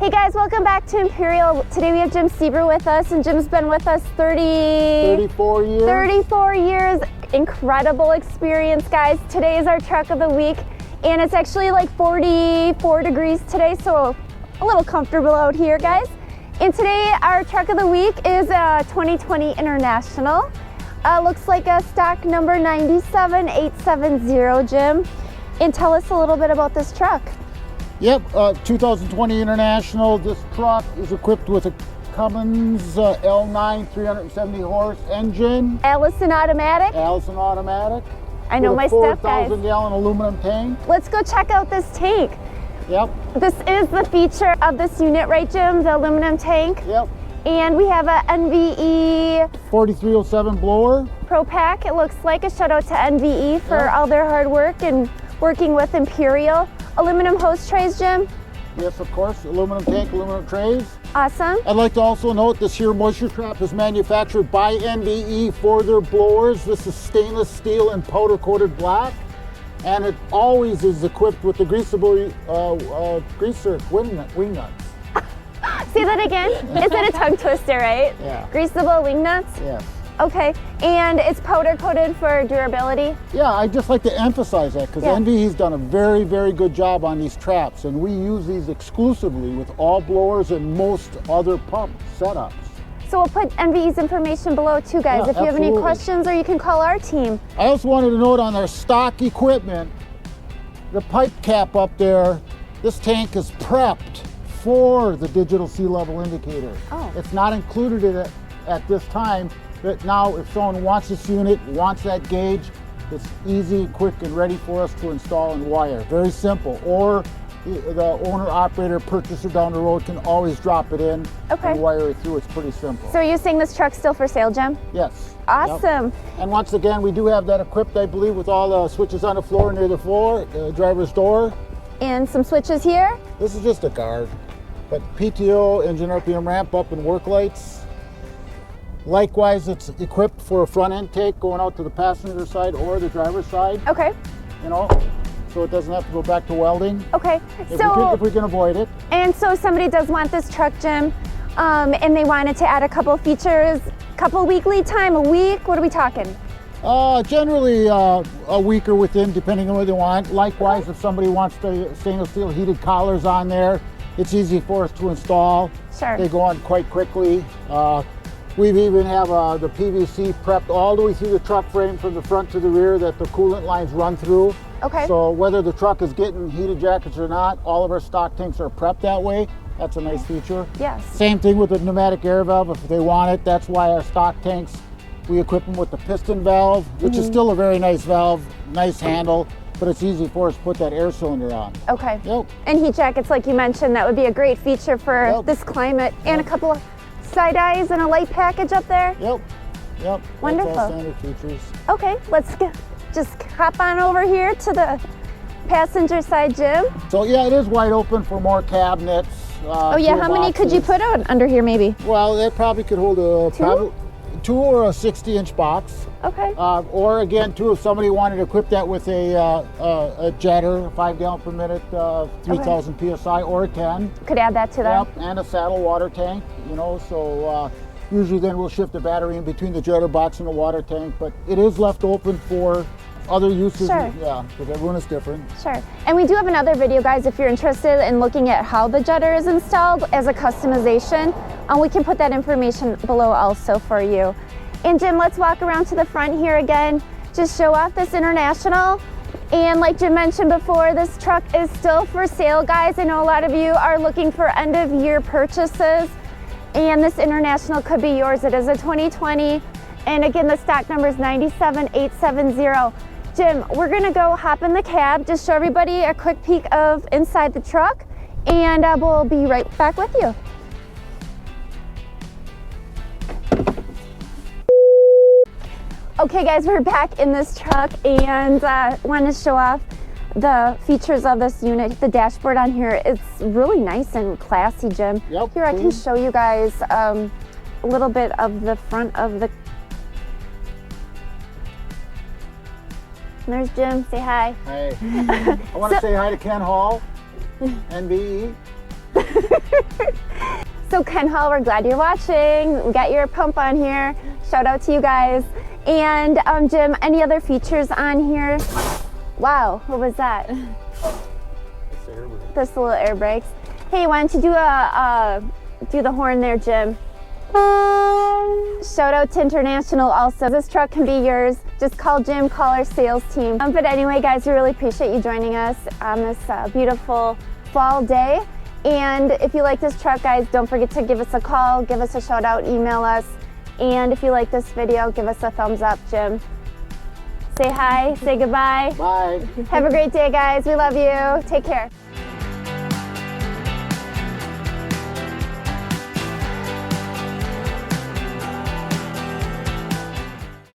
Hey guys, welcome back to Imperial. Today we have Jim Seaver with us, and Jim's been with us 34 years. 34 years. Incredible experience, guys. Today is our truck of the week, and it's actually like 44 degrees today, so a little comfortable out here, guys. And today our truck of the week is a 2020 International. Looks like a stock number 97870, Jim. And tell us a little bit about this truck. Yep, 2020 International. This truck is equipped with a Cummins L9 370 horse engine. Allison automatic. Allison automatic. I know my stuff, guys. 4,000 gallon aluminum tank. Let's go check out this tank. Yep. This is the feature of this unit, right, Jim? The aluminum tank. Yep. And we have a NVE 4307 blower. Pro Pack. It looks like a shout out to NVE for all their hard work and working with Imperial. Aluminum hose trays, Jim? Yes, of course. Aluminum tank, aluminum trays. Awesome. I'd like to also note this here moisture trap is manufactured by NVE for their blowers. This is stainless steel and powder coated black. And it always is equipped with the greasable greaser wing nuts. Say that again. Is it a tongue twister, right? Yeah. Greasable wing nuts? Yes. Okay, and it's powder coated for durability? Yeah, I'd just like to emphasize that because NVE's done a very, very good job on these traps, and we use these exclusively with all blowers and most other pump setups. So we'll put NVE's information below too, guys, if you have any questions, or you can call our team. I also wanted to note on our stock equipment, the pipe cap up there, this tank is prepped for the digital sea level indicator. Oh. It's not included in it at this time, but now if someone wants this unit, wants that gauge, it's easy, quick, and ready for us to install and wire. Very simple. Or the owner, operator, purchaser down the road can always drop it in and wire it through. It's pretty simple. So are you saying this truck's still for sale, Jim? Yes. Awesome. Yep. And once again, we do have that equipped, I believe, with all the switches on the floor near the floor, driver's door. And some switches here? This is just a guard. But PTO, engine RPM ramp up, and work lights. Likewise, it's equipped for a front intake going out to the passenger side or the driver's side. Okay. You know, so it doesn't have to go back to welding. Okay. If we can avoid it. And so somebody does want this truck, Jim, and they wanted to add a couple features, couple week lead time, a week, what are we talking? Generally a week or within, depending on what they want. Likewise, if somebody wants the stainless steel heated collars on there, it's easy for us to install. Sure. They go on quite quickly. We even have the PVC prepped all the way through the truck frame from the front to the rear that the coolant lines run through. Okay. So whether the truck is getting heated jackets or not, all of our stock tanks are prepped that way. That's a nice feature. Yes. Same thing with the pneumatic air valve if they want it. That's why our stock tanks, we equip them with the piston valve, which is still a very nice valve, nice handle, but it's easy for us to put that air cylinder on. Okay. Yep. And heat jackets, like you mentioned, that would be a great feature for this climate. And a couple of side eyes and a light package up there. Yep. Wonderful. That's all standard features. Okay, let's just hop on over here to the passenger side, Jim. So yeah, it is wide open for more cabinets. Oh yeah, how many could you put out under here maybe? Well, they probably could hold a two or a 60-inch box. Okay. Or again, too, if somebody wanted to equip that with a jetter, 5 gallon per minute, 3,000 PSI, or a 10. Could add that to that. Yep, and a saddle water tank, you know, so usually then we'll shift the battery in between the jetter box and the water tank, but it is left open for other uses. Sure. Yeah, because everyone is different. Sure. And we do have another video, guys, if you're interested in looking at how the jetter is installed as a customization. We can put that information below also for you. And Jim, let's walk around to the front here again. Just show off this International. And like Jim mentioned before, this truck is still for sale, guys. I know a lot of you are looking for end of year purchases, and this International could be yours. It is a 2020. And again, the stock number is 97870. Jim, we're gonna go hop in the cab, just show everybody a quick peek of inside the truck, and we'll be right back with you. Okay guys, we're back in this truck, and want to show off the features of this unit. The dashboard on here, it's really nice and classy, Jim. Yep. Here, I can show you guys a little bit of the front of the. There's Jim, say hi. Hi. I want to say hi to Ken Hall, NVE. So Ken Hall, we're glad you're watching. We got your pump on here. Shout out to you guys. And Jim, any other features on here? Wow, what was that? Just the little air brakes. Hey, why don't you do the horn there, Jim? Shout out to International also. This truck can be yours. Just call Jim, call our sales team. But anyway, guys, we really appreciate you joining us on this beautiful fall day. And if you like this truck, guys, don't forget to give us a call, give us a shout out, email us. And if you like this video, give us a thumbs up, Jim. Say hi, say goodbye. Bye. Have a great day, guys. We love you. Take care.